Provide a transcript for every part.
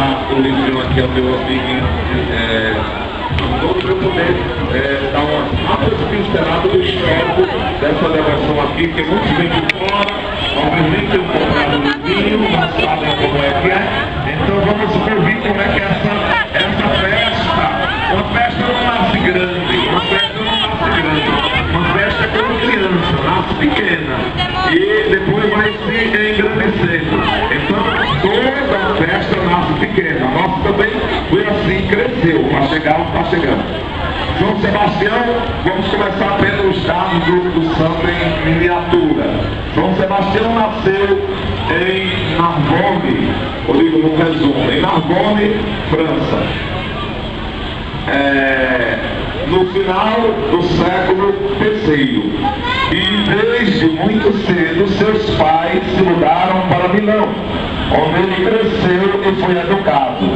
passar o livro aqui ao meu amigo para eu poder dar uma rápida pincelada do histórico dessa devoção aqui, que muitos vêm de fora, obviamente tem comprado um vinho, não sabem como é que é. Então vamos ouvir como é que é essa festa. Uma festa não nasce grande, uma festa como criança, nasce pequena e depois vai se engrandecendo. Então toda festa nasce pequena. A nossa também foi assim, cresceu para chegar onde está chegando. São Sebastião, vamos começar pelos dados do santo em miniatura. São Sebastião nasceu em Narbonne, eu digo no resumo, em Narbonne, França. No final do século III. E desde muito cedo seus pais se mudaram para Milão, onde ele cresceu e foi educado.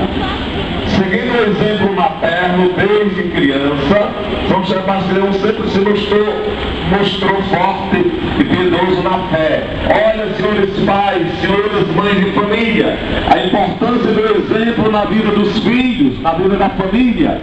Seguindo o exemplo materno desde criança, São Sebastião sempre se mostrou forte e piedoso na fé. Olha, senhores pais, senhoras mães de família, a importância do exemplo na vida dos filhos, na vida da família.